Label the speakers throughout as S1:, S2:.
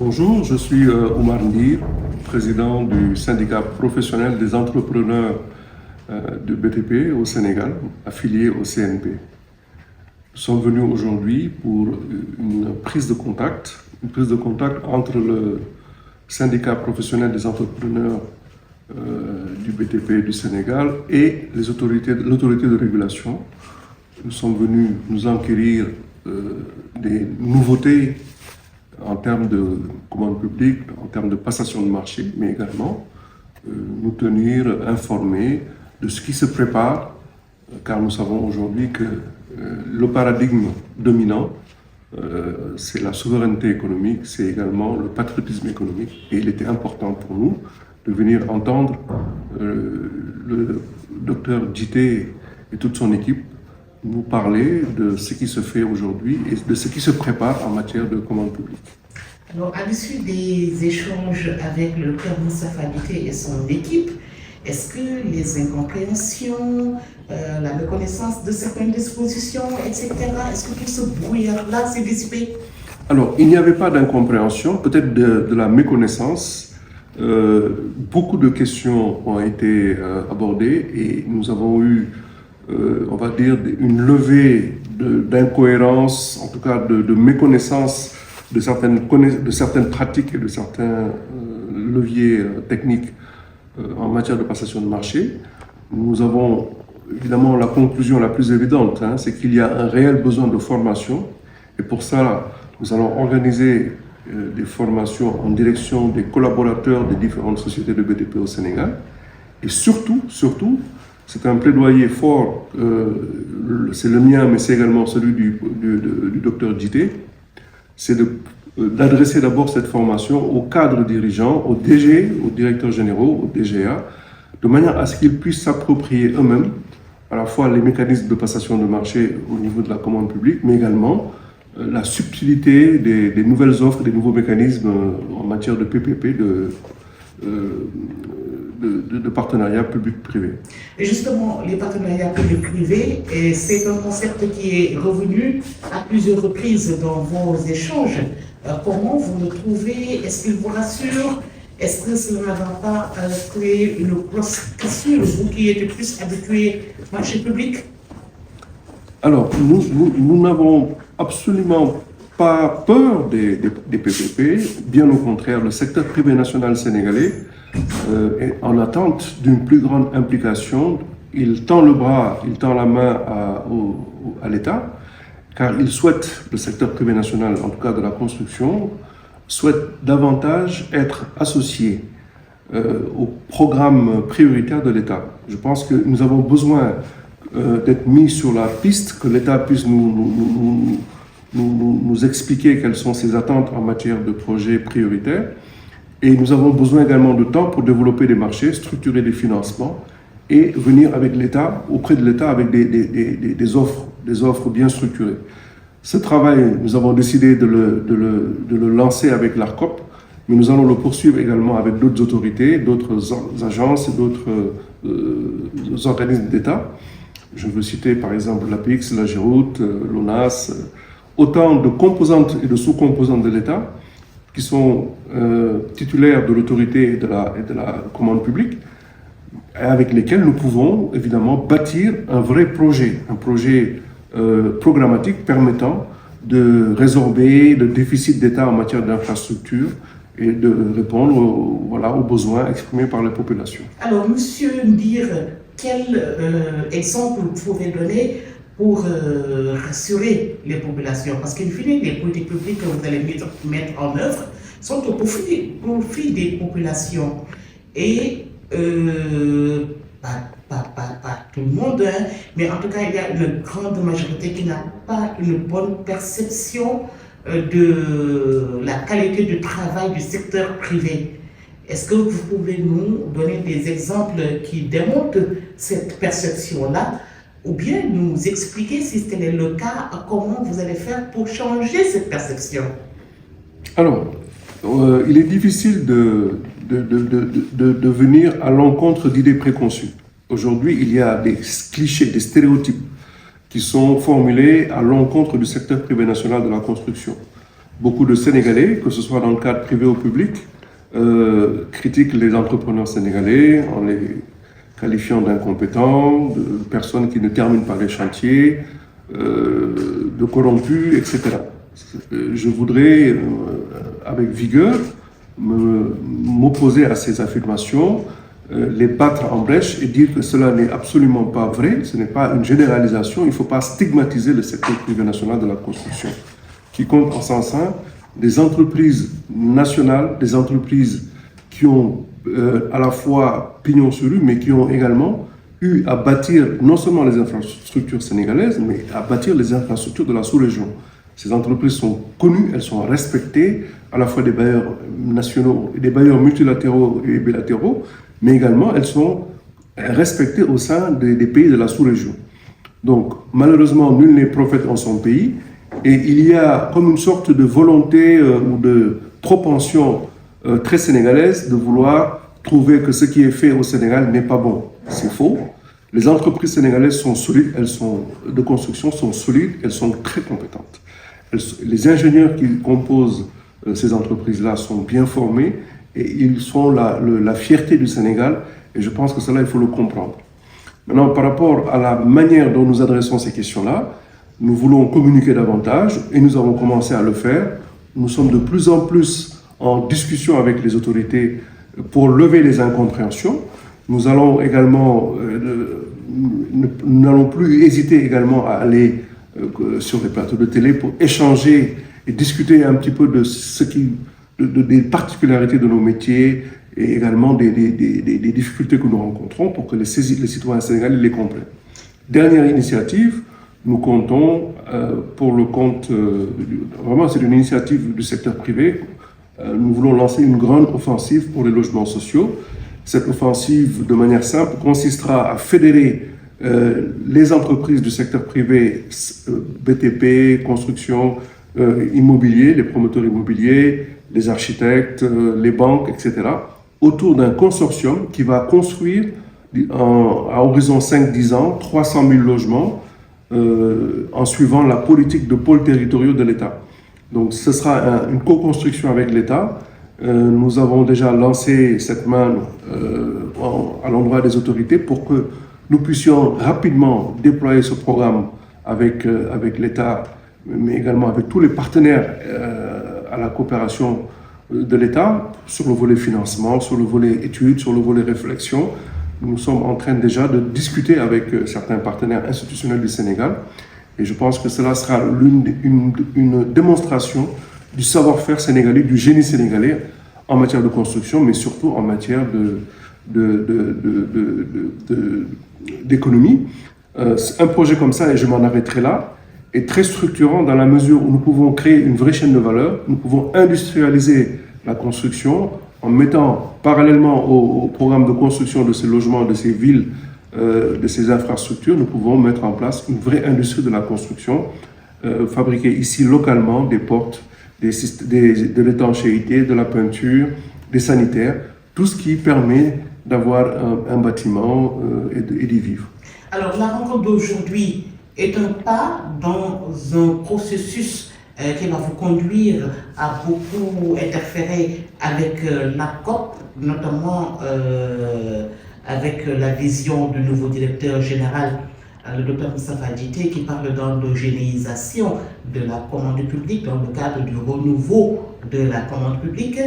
S1: Bonjour, je suis Omar Ndir, président du syndicat professionnel des entrepreneurs de BTP au Sénégal, affilié au CNP. Nous sommes venus aujourd'hui pour une prise de contact entre le syndicat professionnel des entrepreneurs du BTP du Sénégal et l'autorité de régulation. Nous sommes venus nous enquérir des nouveautés en termes de commande publique, en termes de passation de marché, mais également nous tenir informés de ce qui se prépare, car nous savons aujourd'hui que le paradigme dominant, c'est la souveraineté économique, c'est également le patriotisme économique. Et il était important pour nous de venir entendre le docteur Djité et toute son équipe nous parler de ce qui se fait aujourd'hui et de ce qui se prépare en matière de commande publique.
S2: Alors, à l'issue des échanges avec le Père Moustapha Djité et son équipe, est-ce que les incompréhensions, la méconnaissance de certaines dispositions, etc., est-ce que tout ce brouillard-là s'est dissipé?
S1: Alors, il n'y avait pas d'incompréhension, peut-être de la méconnaissance. Beaucoup de questions ont été abordées et nous avons eu on va dire, une levée d'incohérence, en tout cas de méconnaissance de certaines pratiques et de certains leviers techniques en matière de passation de marché. Nous avons évidemment la conclusion la plus évidente, c'est qu'il y a un réel besoin de formation. Et pour ça, nous allons organiser des formations en direction des collaborateurs des différentes sociétés de BTP au Sénégal. Et surtout, c'est un plaidoyer fort, c'est le mien, mais c'est également celui du docteur Djité, c'est d'adresser d'abord cette formation aux cadres dirigeants, aux DG, aux directeurs généraux, aux DGA, de manière à ce qu'ils puissent s'approprier eux-mêmes à la fois les mécanismes de passation de marché au niveau de la commande publique, mais également la subtilité des nouvelles offres, des nouveaux mécanismes en matière de PPP, de partenariat public-privé.
S2: Et justement, les partenariats public-privés, c'est un concept qui est revenu à plusieurs reprises dans vos échanges. Comment vous le trouvez? Est-ce qu'il vous rassure? Est-ce que cela ne va pas créer une grosse cassure, vous qui êtes plus habitué au marché public?
S1: Alors, nous n'avons absolument pas peur des PPP, bien au contraire, le secteur privé national sénégalais est en attente d'une plus grande implication. Il tend le bras, il tend la main à l'État, car il souhaite, le secteur privé national, en tout cas de la construction, souhaite davantage être associé au programme prioritaire de l'État. Je pense que nous avons besoin d'être mis sur la piste, que l'État puisse nous expliquer quelles sont ses attentes en matière de projets prioritaires. Et nous avons besoin également de temps pour développer des marchés, structurer des financements et venir avec l'État, auprès de l'État, avec des offres bien structurées. Ce travail, nous avons décidé de le lancer avec l'ARCOP, mais nous allons le poursuivre également avec d'autres autorités, d'autres agences et d'autres organismes d'État. Je veux citer par exemple l'APIX, la GEROUTE, l'ONAS, autant de composantes et de sous-composantes de l'État qui sont titulaires de l'autorité et de la commande publique, avec lesquels nous pouvons évidemment bâtir un vrai projet, un projet programmatique permettant de résorber le déficit d'État en matière d'infrastructure et de répondre aux besoins exprimés par les populations.
S2: Alors, Monsieur Ndir, quel exemple vous pouvez donner pour rassurer les populations? Parce qu'in fine, les politiques publiques que vous allez mettre en œuvre sont au profit des populations. Et pas tout le monde, mais en tout cas, il y a une grande majorité qui n'a pas une bonne perception de la qualité du travail du secteur privé. Est-ce que vous pouvez nous donner des exemples qui démontrent cette perception-là, ou bien nous expliquer, si tel est le cas, comment vous allez faire pour changer cette perception?
S1: Alors, il est difficile de venir à l'encontre d'idées préconçues. Aujourd'hui, il y a des clichés, des stéréotypes qui sont formulés à l'encontre du secteur privé national de la construction. Beaucoup de Sénégalais, que ce soit dans le cadre privé ou public, critiquent les entrepreneurs sénégalais en les qualifiant d'incompétents, de personnes qui ne terminent pas les chantiers, de corrompus, etc. Je voudrais, avec vigueur, m'opposer à ces affirmations, les battre en brèche et dire que cela n'est absolument pas vrai, ce n'est pas une généralisation, il ne faut pas stigmatiser le secteur privé national de la construction, qui compte en son sein des entreprises nationales, des entreprises qui ont à la fois pignon sur rue, mais qui ont également eu à bâtir non seulement les infrastructures sénégalaises, mais à bâtir les infrastructures de la sous-région. Ces entreprises sont connues, elles sont respectées, à la fois des bailleurs nationaux, des bailleurs multilatéraux et bilatéraux, mais également elles sont respectées au sein des pays de la sous-région. Donc, malheureusement, nul n'est prophète en son pays, et il y a comme une sorte de volonté ou de propension très sénégalaise de vouloir trouver que ce qui est fait au Sénégal n'est pas bon. C'est faux. Les entreprises sénégalaises sont solides, elles sont de construction sont solides, elles sont très compétentes. Les ingénieurs qui composent ces entreprises-là sont bien formés et ils sont la fierté du Sénégal, et je pense que cela, il faut le comprendre. Maintenant, par rapport à la manière dont nous adressons ces questions-là, nous voulons communiquer davantage et nous avons commencé à le faire. Nous sommes de plus en plus en discussion avec les autorités pour lever les incompréhensions. Nous allons également, nous n'allons plus hésiter également à aller sur les plateaux de télé pour échanger et discuter un petit peu de des particularités de nos métiers et également des difficultés que nous rencontrons pour que les citoyens sénégalais les comprennent. Dernière initiative, nous comptons pour le compte, vraiment c'est une initiative du secteur privé, nous voulons lancer une grande offensive pour les logements sociaux. Cette offensive, de manière simple, consistera à fédérer les entreprises du secteur privé, BTP, construction, immobilier, les promoteurs immobiliers, les architectes, les banques, etc., autour d'un consortium qui va construire à horizon 5-10 ans 300 000 logements en suivant la politique de pôles territoriaux de l'État. Donc ce sera une co-construction avec l'État. Nous avons déjà lancé cette main à l'endroit des autorités pour que nous puissions rapidement déployer ce programme avec l'État, mais également avec tous les partenaires à la coopération de l'État, sur le volet financement, sur le volet études, sur le volet réflexion. Nous sommes en train déjà de discuter avec certains partenaires institutionnels du Sénégal, et je pense que cela sera une démonstration du savoir-faire sénégalais, du génie sénégalais en matière de construction, mais surtout en matière d'économie. Un projet comme ça, et je m'en arrêterai là, est très structurant dans la mesure où nous pouvons créer une vraie chaîne de valeur, nous pouvons industrialiser la construction en mettant parallèlement au programme de construction de ces logements, de ces villes, de ces infrastructures, nous pouvons mettre en place une vraie industrie de la construction, fabriquer ici localement des portes, de l'étanchéité, de la peinture, des sanitaires, tout ce qui permet d'avoir un bâtiment et d'y vivre.
S2: Alors la rencontre d'aujourd'hui est un pas dans un processus qui va vous conduire à beaucoup interférer avec la COP, notamment avec la vision du nouveau directeur général, le Dr Moustapha Djité, qui parle d'endogénéisation de la commande publique dans le cadre du renouveau de la commande publique.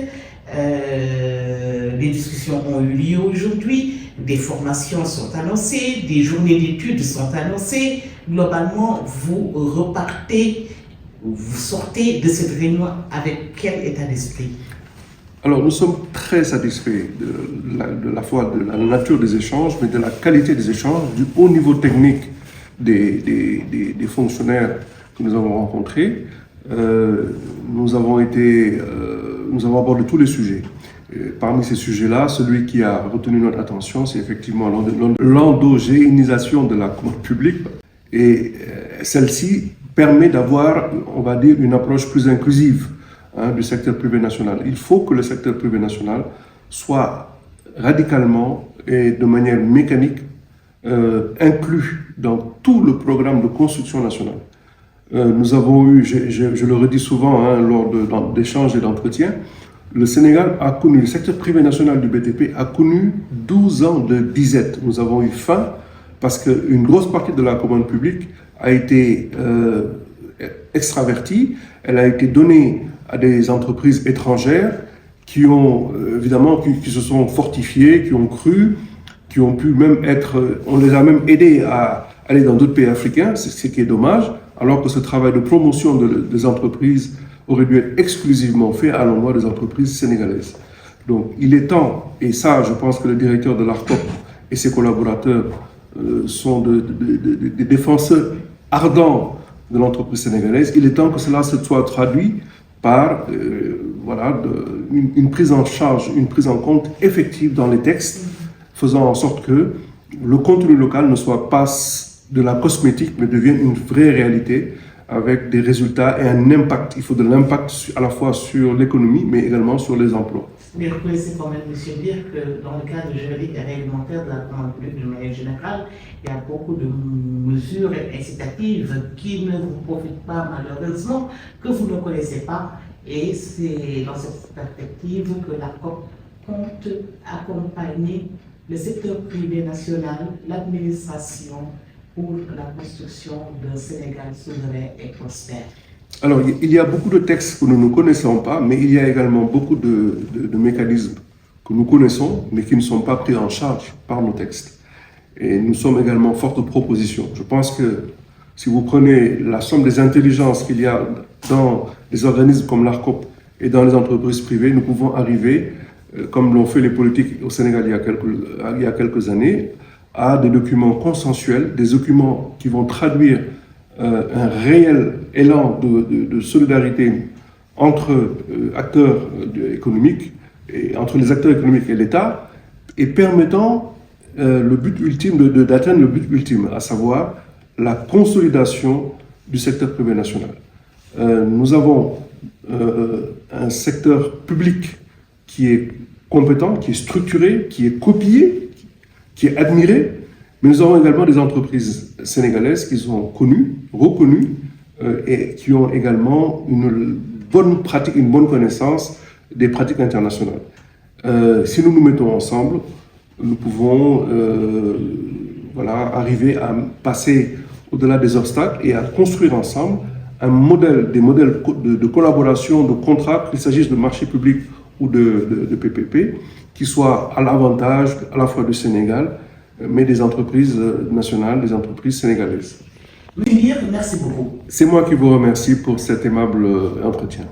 S2: Les discussions ont eu lieu aujourd'hui, des formations sont annoncées, des journées d'études sont annoncées. Globalement, vous repartez, vous sortez de cette réunion avec quel état d'esprit?
S1: Alors, nous sommes très satisfaits de la fois de la nature des échanges, mais de la qualité des échanges, du haut niveau technique des fonctionnaires que nous avons rencontrés. Nous avons abordé tous les sujets. Parmi ces sujets-là, celui qui a retenu notre attention, c'est effectivement l'endogénisation de la commande publique. Et celle-ci permet d'avoir, on va dire, une approche plus inclusive du secteur privé national. Il faut que le secteur privé national soit radicalement et de manière mécanique inclus dans tout le programme de construction nationale. Nous avons eu, je le redis souvent hein, lors d'échanges et d'entretiens, le Sénégal a connu, le secteur privé national du BTP a connu 12 ans de disette. Nous avons eu faim parce qu'une grosse partie de la commande publique a été extravertie, elle a été donnée à des entreprises étrangères qui ont évidemment qui se sont fortifiées, qui ont cru, qui ont pu même être, on les a même aidés à aller dans d'autres pays africains, c'est ce qui est dommage, alors que ce travail de promotion des entreprises aurait dû être exclusivement fait à l'endroit des entreprises sénégalaises. Donc il est temps, et ça je pense que le directeur de l'ARCOP et ses collaborateurs sont des défenseurs ardents de l'entreprise sénégalaise, il est temps que cela se soit traduit par voilà, une prise en charge, une prise en compte effective dans les textes, faisant en sorte que le contenu local ne soit pas de la cosmétique, mais devienne une vraie réalité avec des résultats et un impact. Il faut de l'impact à la fois sur l'économie, mais également sur les emplois.
S2: Mais reconnaissez quand même, monsieur, dire que dans le cadre juridique et réglementaire de la commande publique de manière générale, il y a beaucoup de mesures incitatives qui ne vous profitent pas malheureusement, que vous ne connaissez pas. Et c'est dans cette perspective que la COP compte accompagner le secteur privé national, l'administration, pour la construction d'un Sénégal souverain et prospère.
S1: Alors, il y a beaucoup de textes que nous ne connaissons pas, mais il y a également beaucoup de mécanismes que nous connaissons, mais qui ne sont pas pris en charge par nos textes. Et nous sommes également forte de propositions. Je pense que si vous prenez la somme des intelligences qu'il y a dans les organismes comme l'ARCOP et dans les entreprises privées, nous pouvons arriver, comme l'ont fait les politiques au Sénégal il y a quelques années, à des documents consensuels, des documents qui vont traduire un réel élan de solidarité entre acteurs économiques, et entre les acteurs économiques et l'État, et permettant le but ultime d'atteindre le but ultime, à savoir la consolidation du secteur privé national. Nous avons un secteur public qui est compétent, qui est structuré, qui est copié, qui est admiré, mais nous avons également des entreprises sénégalaises qui sont connues, reconnues et qui ont également une bonne pratique, une bonne connaissance des pratiques internationales. Si nous nous mettons ensemble, nous pouvons voilà, arriver à passer au-delà des obstacles et à construire ensemble des modèles de collaboration, de contrats, qu'il s'agisse de marchés publics ou de PPP, qui soient à l'avantage à la fois du Sénégal, mais des entreprises nationales, des entreprises sénégalaises.
S2: Louis Mir, merci beaucoup.
S1: C'est moi qui vous remercie pour cet aimable entretien.